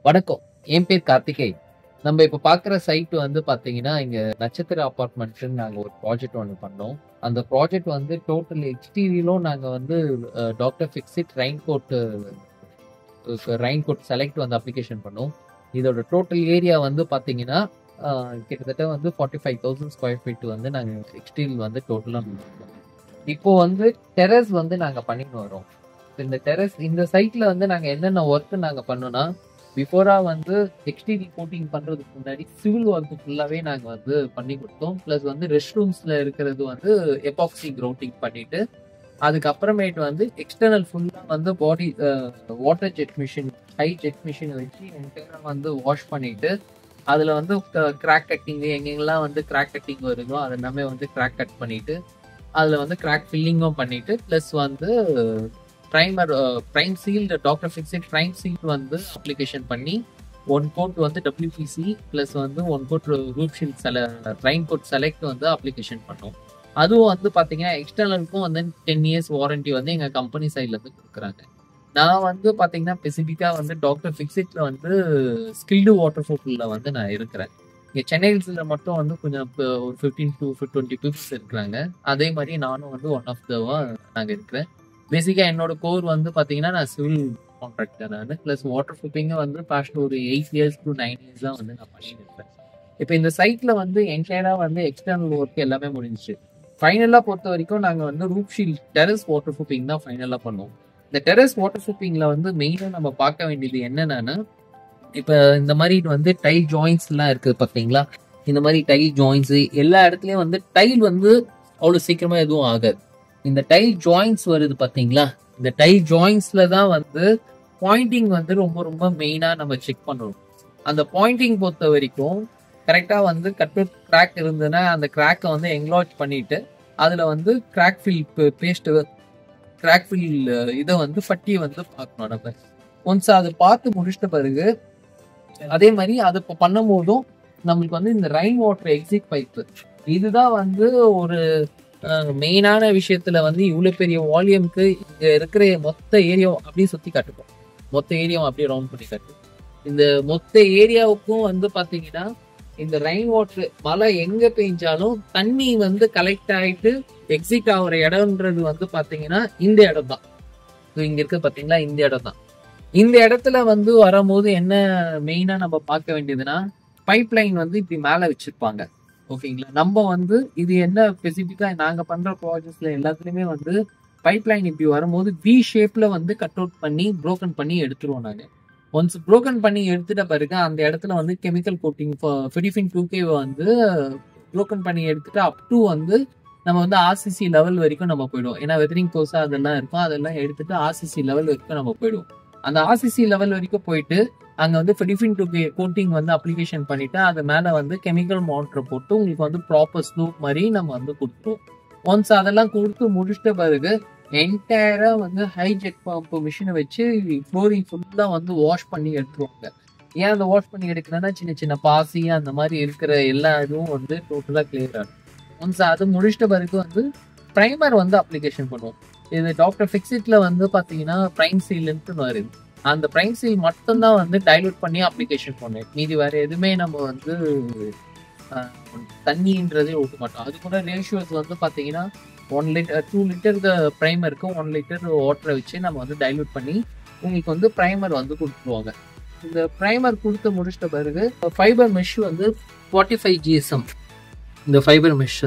வணக்கம். என் பேர் கார்த்திகேயன். நம்ம இப்ப பார்க்குற சைட் வந்து பார்த்தீங்கன்னா, இங்க நட்சத்திர அபார்ட்மெண்ட்ஸ்ன்னு நாங்க ஒரு ப்ராஜெக்ட் ஒண்ணு பண்ணோம். அந்த ப்ராஜெக்ட் வந்து டோட்டல் எக்ஸ்டீரியரும் நாங்க வந்து டாக்டர் ஃபிக்ஸிட் ரெயின்கோட் செலக்ட் வந்து அப்ளிகேஷன் பண்ணோம். இதோட டோட்டல் ஏரியா வந்து பார்த்தீங்கன்னா, அ கிட்டத்தட்ட வந்து 45,000 ஸ்கொயர் ஃபீட் வந்து நாங்க எக்ஸ்டீரியல் வந்து டோட்டலா முடிச்சிட்டோம். இப்போ வந்து டெரஸ் வந்து நாங்க பண்ணின்னு வரோம். இந்த சைட்ல வந்து நாங்க என்னென்ன ஒர்க் நாங்க பண்ணோம்னா, பிஃபோரா வந்து எக்ஸ்டீரியர் கோட்டிங் பண்றதுக்கு முன்னாடி சிவில் ஒர்க் ஃபுல்லாவே நாங்க வந்து பண்ணி கொடுத்தோம். பிளஸ் வந்து ரெஸ்ட் ரூம்ஸ்ல இருக்கிறது வந்து எபாக்சி கிரவுட்டிங் பண்ணிட்டு, அதுக்கப்புறமேட்டு வந்து எக்ஸ்டர்னல் ஃபுல்லா வந்து body water jet machine, high jet machine வச்சு என்டையரா வந்து வாஷ் பண்ணிட்டு, அதுல வந்து கிராக் கட்டிங் எங்கெங்கெல்லாம் வந்து கிராக் கட்டிங் வருதோ அது எல்லாமே வந்து கிராக் கட் பண்ணிட்டு, அதுல வந்து கிராக் ஃபில்லிங்கும் பண்ணிட்டு, பிளஸ் வந்து prime shield doctor Fixit prime seal வந்து அப்ளிகேஷன் பண்ணி 1 கோட் வந்து WPC பிளஸ் வந்து 1 coat roof shield rain coat select வந்து அப்ளிகேஷன் பண்ணோம். அதுவும் வந்து பாத்தீங்கன்னா எக்ஸ்டர்னலுக்கும் வந்து 10 இயர்ஸ் வாரண்டி வந்து எங்க கம்பெனி சைட்ல இருந்து கொடுக்குறாங்க. நான் வந்து பாத்தீங்கன்னா ஸ்பெசிஃபிக்கா வந்து டாக்டர் ஃபிக்ஸிட்ல வந்து ஸ்கில்டு வாட்டர் ப்ரூஃப்ல வந்து நான் இருக்கிறேன். இங்க சென்னையில மட்டும் வந்து கொஞ்சம் ஒரு 15 to 20 பீப்புள்ஸ் இருக்கிறாங்க. அதே மாதிரி நானும் வந்து ஒன் ஆஃப் தவா நாங்க இருக்கிறேன். பேசிக்கா என்னோட கோர் வந்து பாத்தீங்கன்னா நான் சிவில் கான்ட்ராக்டர். நான் பிளஸ் வாட்டர் ப்ரூஃபிங் வந்து பாஸ்ட் ஒரு 8 இயர்ஸ் to 9 இயர்ஸ் தான் வந்து நான் பண்ணிட்டு இருக்கேன். இப்போ இந்த சைட்ல வந்து என்டையரா வந்து எக்ஸ்டர்னல் ஒர்க் எல்லாமே முடிஞ்சிச்சு. ஃபைனலா பொறுத்த வரைக்கும் நாங்க வந்து roof shield terrace water proofing தான் ஃபைனலா பண்ணோம். இந்த டெரஸ் வாட்டர் ப்ரூஃபிங்ல வந்து மெயினா நம்ம பார்க்க வேண்டியது என்னன்னா, இப்ப இந்த மாதிரி வந்து டைல் ஜாயின்ஸ் எல்லாம் இருக்கு பாத்தீங்களா? இந்த மாதிரி டைல் ஜாயின்ஸ் எல்லா இடத்துலயும் வந்து டைல் வந்து அவ்வளவு சீக்கிரமா எதுவும் ஆகாது. இந்த டைல் ஜாயின்ஸ் வருது பாத்தீங்களா? இந்த டைல் ஜாயின்ஸ்ல தான் வந்து பாயிண்டிங் வந்து ரொம்ப ரொம்ப மெயினா நம்ம செக் பண்ணணும். அந்த பாயிண்டிங் பொறுத்த வரைக்கும் கரெக்டா வந்து கட்அவுட் கிராக் இருந்ததுன்னா அந்த கிராக்கை வந்து என்லார்ஜ் பண்ணிட்டு அதுல வந்து crack fill paste crack fill இதை வந்து பட்டியை வந்து பார்க்கணும். நம்ம ஒன்ஸ் அதை பார்த்து முடிச்சிட்ட பிறகு அதே மாதிரி அது இப்போ பண்ணும் போதும் நம்மளுக்கு வந்து இந்த ரெயின் வாட்டர் எக்ஸிட் பைப்பு இதுதான் வந்து ஒரு மெயினான விஷயத்துல வந்து இவ்வளவு பெரிய வால்யூம்க்கு இங்க இருக்கிற மொத்த ஏரியா அப்படியே சுத்தி காட்டுப்போம். மொத்த ஏரியாவும் அப்படியே ரவுண்ட் பண்ணி காட்டு. இந்த மொத்த ஏரியாவுக்கும் வந்து பாத்தீங்கன்னா இந்த ரெயின் வாட்டர் மழை எங்க பெஞ்சாலும் தண்ணி வந்து கலெக்ட் ஆயிட்டு எக்ஸிட் ஆகுற இடம்ன்றது வந்து பாத்தீங்கன்னா இந்த இடம் தான். இங்க இருக்கு பாத்தீங்களா, இந்த இடம் தான். இந்த இடத்துல வந்து வரும்போது என்ன மெயினா நம்ம பார்க்க வேண்டியதுன்னா, பைப் லைன் வந்து இப்படி மேல வச்சிருப்பாங்க. ஓகேங்களா? நம்ம வந்து இது என்ன ஸ்பெசிபிக்கா நாங்க பண்ற ப்ராஜெக்ட்ஸ்ல எல்லாத்துலயுமே வந்து பைப் லைன் இப்படி வரும்போது வி ஷேப்ல வந்து கட் அவுட் பண்ணி புரோக்கன் பண்ணி எடுத்துருவோம் நாங்க. ஒன்ஸ் புரோக்கன் பண்ணி எடுத்துட்ட பிறகு அந்த இடத்துல வந்து கெமிக்கல் கோட்டிங் ஃபெடிஃபின் 2K வந்து புரோக்கன் பண்ணி எடுத்துட்டு அப் டு வந்து நம்ம வந்து RCC லெவல் வரைக்கும் நம்ம போயிடுவோம். ஏன்னா வெதரிங் கோர்ஸா அதெல்லாம் இருக்கும், அதெல்லாம் எடுத்துட்டு RCC லெவல் வரைக்கும் நம்ம போயிடுவோம். அந்த RCC லெவல் வரைக்கும் போயிட்டு அங்க வந்து ஃபெடிஃபின் 2K கோட்டிங் வந்து அப்ளிகேஷன் பண்ணிட்டு அது மேல வந்து கெமிக்கல் மானிட்டர் போட்டு உங்களுக்கு வந்து ப்ராப்பர் ஸ்லூப் மாதிரி நம்ம வந்து கொடுத்துருவோம். ஒன்ஸ் அதெல்லாம் கொடுத்து முடிச்சிட்ட பிறகு என்டையரா வந்து ஹைஜெட் பம்ப் மிஷினை வச்சு ஃப்ளோரிங் ஃபுல்லா வந்து வாஷ் பண்ணி எடுத்துருவாங்க. ஏன் அந்த வாஷ் பண்ணி எடுக்கிறேன்னா சின்ன சின்ன பாசி அந்த மாதிரி இருக்கிற எல்லா இதுவும் வந்து டோட்டலா கிளியர் ஆகும். ஒன்ஸ் அது முடிச்சிட்ட பிறகு வந்து ப்ரைமர் வந்து அப்ளிகேஷன் பண்ணுவோம். இது டாக்டர் ஃபிக்ஸிட்ல வந்து பாத்தீங்கன்னா பிரைம் சீல்ன்ட்டு வருது. அந்த பிரைம் சீல் மட்டும்தான் வந்து டைலூட் பண்ணி அப்ளிகேஷன் பண்ணுவோம். மீதி வேற எதுவுமே நம்ம வந்து தண்ணின்றதே ஊற்ற மாட்டோம். அது கூட ரேஷியோஸ் வந்து பாத்தீங்கன்னா 1 லிட்டர் 2 லிட்டர் ப்ரைமருக்கு 1 லிட்டர் வாட்டரை வச்சு நம்ம வந்து டைலூட் பண்ணி உங்களுக்கு வந்து ப்ரைமர் வந்து கொடுத்துருவாங்க. இந்த ப்ரைமர் கொடுத்து முடிச்சிட்ட பிறகு ஃபைபர் மெஷ் வந்து 45 GSM இந்த ஃபைபர் மெஷ்.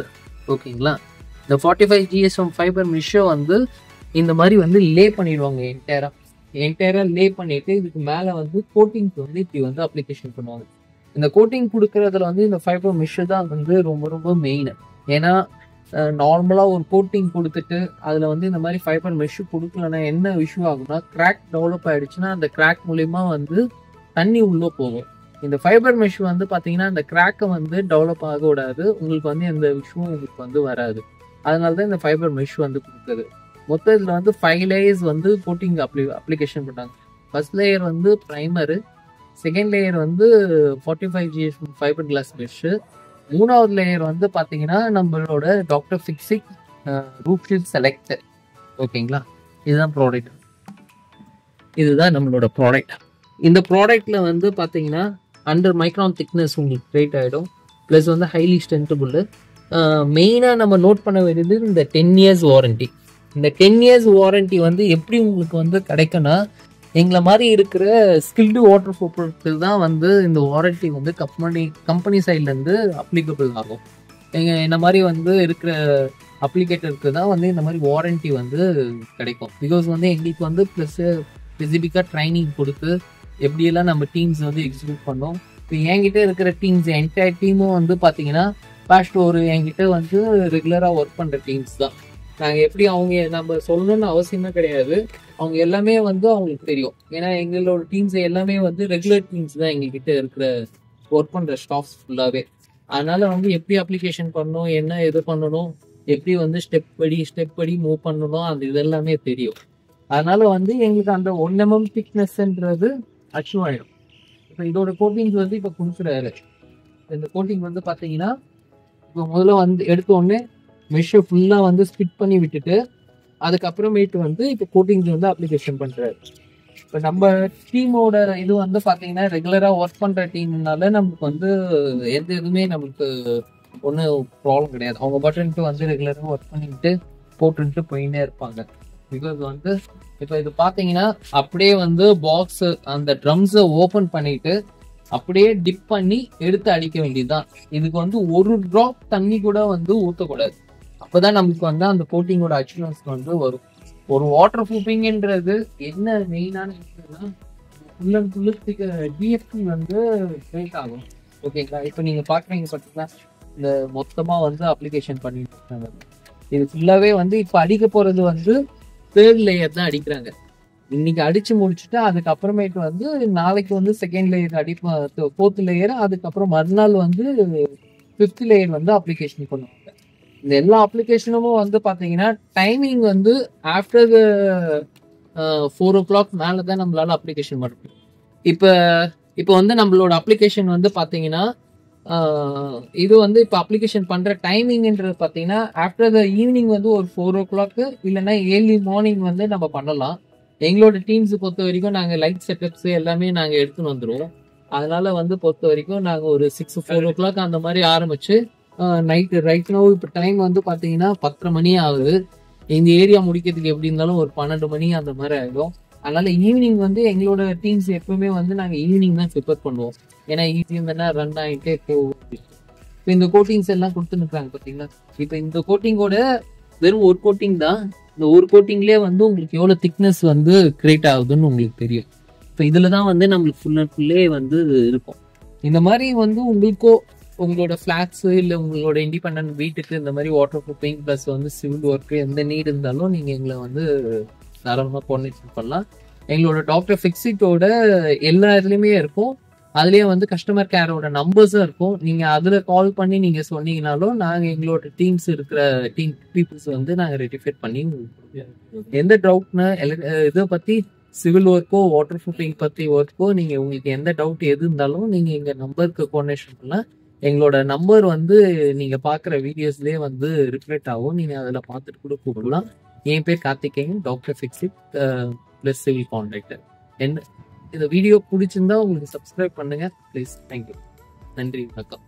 ஓகேங்களா? இந்த 45 GSM ஃபைபர் மெஷ்ஷை வந்து இந்த மாதிரி வந்து லே பண்ணிடுவாங்க. என்டையரா லே பண்ணிட்டு இதுக்கு மேல வந்து கோட்டிங்க்கு வந்து இப்படி வந்து அப்ளிகேஷன் பண்ணுவாங்க. இந்த கோட்டிங் கொடுக்கறதுல வந்து இந்த ஃபைபர் மெஷ் தான் வந்து ரொம்ப ரொம்ப மெயின். ஏன்னா நார்மலா ஒரு கோட்டிங் கொடுத்துட்டு அதுல வந்து இந்த மாதிரி ஃபைபர் மெஷ் கொடுக்கலன்னா என்ன இஷ்யூ ஆகும்னா, கிராக் டெவலப் ஆயிடுச்சுன்னா அந்த கிராக் மூலியமா வந்து தண்ணி உள்ள போகும். இந்த ஃபைபர் மெஷ் வந்து பாத்தீங்கன்னா இந்த கிராக்கை வந்து டெவலப் ஆக விடாது, உங்களுக்கு வந்து எந்த இஷ்யூவும் உங்களுக்கு வந்து வராது. அதனாலதான் இந்த ஃபைபர் மெஷ் வந்து கொடுக்குது. மொத்தம் இதுல வந்து 5 லேயர்ஸ் வந்து கோட்டிங் அப்ளிகேஷன் பண்ணாங்க. ஃபர்ஸ்ட் லேயர் வந்து ப்ரைமரு, செகண்ட் லேயர் வந்து 45 GSM ஃபைபர் கிளாஸ் மெஷ், மூணாவது லேயர் வந்து பாத்தீங்கன்னா நம்மளோட doctor Fixit roof shield select. ஓகேங்களா? இதுதான் ப்ராடக்ட். இதுதான் நம்மளோட ப்ராடக்ட். இந்த ப்ராடக்ட்ல வந்து பார்த்தீங்கன்னா 100 மைக்ரான் திக்னஸ் உங்களுக்கு கிரியேட் ஆகிடும். ப்ளஸ் வந்து ஹைலி ஸ்ட்ரென்த்தபிள். மெயினாக நம்ம நோட் பண்ண வேண்டியது இந்த 10 இயர்ஸ் வாரண்டி. இந்த 10 இயர்ஸ் வாரண்டி வந்து எப்படி உங்களுக்கு வந்து கிடைக்குன்னா, எங்களை மாதிரி இருக்கிற ஸ்கில்டு வாட்டர் ப்ரூஃப்க்கு தான் வந்து இந்த வாரண்டி வந்து கம்பெனி சைட்லேருந்து அப்ளிகபிள் ஆகும். என்ன மாதிரி வந்து இருக்கிற அப்ளிகேட்டருக்கு தான் வந்து இந்த மாதிரி வாரண்டி வந்து கிடைக்கும். பிகாஸ் வந்து எங்களுக்கு வந்து ப்ளஸ் ஸ்பெசிஃபிக்காக ட்ரைனிங் கொடுத்து எப்படியெல்லாம் நம்ம டீம்ஸ் வந்து எக்ஸிக்யூட் பண்ணோம். இப்போ என்கிட்ட இருக்கிற டீம்ஸ் என்டையர் டீமும் வந்து பார்த்தீங்கன்னா பாஸ்ட் ஒரு என்கிட்ட வந்து ரெகுலராக ஒர்க் பண்ணுற டீம்ஸ் தான். நாங்கள் எப்படி அவங்க நம்ம சொல்லணும்னு அவசியமே கிடையாது. அவங்க எல்லாமே வந்து அவங்களுக்கு தெரியும். ஏன்னா எங்களோட டீம்ஸ் எல்லாமே வந்து ரெகுலர் டீம்ஸ் தான் எங்ககிட்ட இருக்கிற ஒர்க் பண்ணுற ஸ்டாஃப்ஸ் ஃபுல்லாகவே. அதனால வந்து எப்படி அப்ளிகேஷன் பண்ணணும், என்ன இது பண்ணணும், எப்படி வந்து ஸ்டெப் படி மூவ் பண்ணணும், அது இதெல்லாமே தெரியும். அதனால வந்து எங்களுக்கு அந்த 1 mm திக்னஸ்ன்றது அச்சீவ் ஆகிடும். இப்போ இதோட கோட்டிங்ஸ் வந்து இப்போ கொடுக்குறாரு. இந்த கோட்டிங் வந்து பார்த்தீங்கன்னா இப்போ முதல்ல வந்து எடுத்தோடனே மெஷ்ஷை ஃபுல்லாக வந்து ஸ்பிட் பண்ணி விட்டுட்டு அதுக்கப்புறமேட்டு வந்து இப்போ கோட்டிங்ஸ் வந்து அப்ளிகேஷன் பண்ணுறாரு. இப்போ நம்ம டீமோட இது வந்து பார்த்தீங்கன்னா ரெகுலராக ஒர்க் பண்ணுற டீம்னால நமக்கு வந்து எந்த இதுவுமே நமக்கு ஒன்றும் ப்ராப்ளம் கிடையாது. அவங்க பட்டன்ட்டு வந்து ரெகுலராக ஒர்க் பண்ணிட்டு போட்டுன்ட்டு போயின்னே இருப்பாங்க. பிகாஸ் வந்து இப்போ இது பார்த்தீங்கன்னா அப்படியே வந்து பாக்ஸு அந்த ட்ரம்ஸை ஓப்பன் பண்ணிட்டு அப்படியே டிப் பண்ணி எடுத்து அடிக்க வேண்டியதுதான். இதுக்கு வந்து ஒரு ட்ராப் தண்ணி கூட வந்து ஊற்றக்கூடாது. அப்போதான் நமக்கு வந்து அந்த கோட்டிங்கோட அச்சீவ்மெண்ட்ஸ் வந்து வரும். ஒரு வாட்டர் ப்ரூஃபிங்ன்றது என்ன மெயினான விஷயம்னா ஃபுல் அண்ட் ஃபுல்லு டிஎஃப்டி வந்து கிரியேட் ஆகும். ஓகேங்களா? இப்போ நீங்கள் பார்க்குறீங்க பார்த்தீங்கன்னா இந்த மொத்தமாக வந்து அப்ளிகேஷன் பண்ணிட்டு இருக்காங்க. இது ஃபுல்லாகவே வந்து இப்போ அடிக்க போகிறது வந்து 3rd லேயர் தான் அடிக்கிறாங்க. இன்னைக்கு அடிச்சு முடிச்சுட்டு அதுக்கப்புறமேட்டு வந்து நாளைக்கு வந்து 2nd லேயர் 4th லேயர், அதுக்கப்புறம் மறுநாள் வந்து 5th லேயர் வந்து அப்ளிகேஷன் பண்ணுவாங்க. இந்த எல்லா அப்ளிகேஷனும் வந்து பார்த்தீங்கன்னா டைமிங் வந்து ஆஃப்டர் 4 o'clock மேலே தான் நம்மளால அப்ளிகேஷன் பண்ண முடியும். இப்போ வந்து நம்மளோட அப்ளிகேஷன் வந்து பார்த்தீங்கன்னா இது வந்து இப்போ அப்ளிகேஷன் பண்ணுற டைமிங்ன்றது பார்த்தீங்கன்னா ஆஃப்டர் த ஈவினிங் வந்து ஒரு 4 o'clock இல்லைன்னா ஏர்லி மார்னிங் வந்து நம்ம பண்ணலாம். எங்களோட டீம்ஸ் பொறுத்த வரைக்கும் நாங்கள் லைட் செட்டப்ஸ் எல்லாமே நாங்கள் எடுத்துன்னு வந்துடுவோம். அதனால வந்து பொறுத்த வரைக்கும் நாங்கள் ஒரு 4 o'clock அந்த மாதிரி ஆரம்பிச்சு நைட்டு ரைட் நோ இப்போ டைம் வந்து பார்த்தீங்கன்னா 10:30 மணி ஆகுது. இந்த ஏரியா முடிக்கிறதுக்கு எப்படி இருந்தாலும் ஒரு 12 மணி அந்த மாதிரி ஆகிடும். அதனால ஈவினிங் வந்து எங்களோட டீம்ஸ் எப்பவுமே வந்து நாங்கள் ஈவினிங் தான் ப்ரிப்பேர் பண்ணுவோம். ஏன்னா ஈஸி இருந்தேன்னா ரன் ஆகிட்டே போகும். இப்போ இந்த கோட்டிங்ஸ் எல்லாம் கொடுத்துருக்காங்க பார்த்தீங்கன்னா. இப்போ இந்த கோட்டிங்கோட வெறும் ஒரு கோட்டிங் தான். இந்த ஒரு கோட்டிங்லேயே வந்து உங்களுக்கு எவ்வளோ திக்னஸ் வந்து கிரியேட் ஆகுதுன்னு உங்களுக்கு தெரியும். இப்போ இதில் தான் வந்து நம்மளுக்கு ஃபுல் அண்ட் ஃபுல்லே வந்து இருக்கும். இந்த மாதிரி வந்து உங்களுக்கோ உங்களோட ஃப்ளாட்ஸு இல்லை உங்களோட இண்டிபெண்டன்ட் வீட்டுக்கு இந்த மாதிரி வாட்டர் ப்ரூஃபிங் ப்ளஸ் வந்து சிவில் ஒர்க்கு எந்த நீட் இருந்தாலும் நீங்கள் எங்களை வந்து தாராளமாக கோஆர்டினேட் பண்ணலாம். எங்களோட டாக்டர் ஃபிக்ஸிட்டோட எல்லா இதுலேயுமே இருக்கும். அதுலேயே வந்து கஸ்டமர் கேரோட நம்பர்ஸும் இருக்கும். நீங்கள் அதில் கால் பண்ணி நீங்கள் சொன்னீங்கனாலும் நாங்கள் எங்களோட டீம்ஸ் இருக்கிற டீம் பீப்புள்ஸ் வந்து நாங்கள் ரெட்டிஃபை பண்ணி எந்த டவுட்னா இதை பற்றி சிவில் ஒர்க்கோ வாட்டர் ப்ரூஃபிங் பற்றி ஒர்க்கோ நீங்கள் உங்களுக்கு எந்த டவுட் எது இருந்தாலும் நீங்கள் எங்கள் நம்பருக்கு கோஆர்டினேஷன் பண்ணலாம். எங்களோட நம்பர் வந்து நீங்கள் பார்க்குற வீடியோஸ்லேயே வந்து ரிஃப்ளெக்ட் ஆகும். நீங்கள் அதில் பார்த்துட்டு கூட கூப்பிடலாம். என் பேர் Karthikeyan, doctor ஃபிக்ஸிட் plus civil contractor. இந்த வீடியோ பிடிச்சிருந்தா உங்களுக்கு சப்ஸ்கிரைப் பண்ணுங்கள் ப்ளீஸ். தேங்க்யூ. நன்றி, வணக்கம்.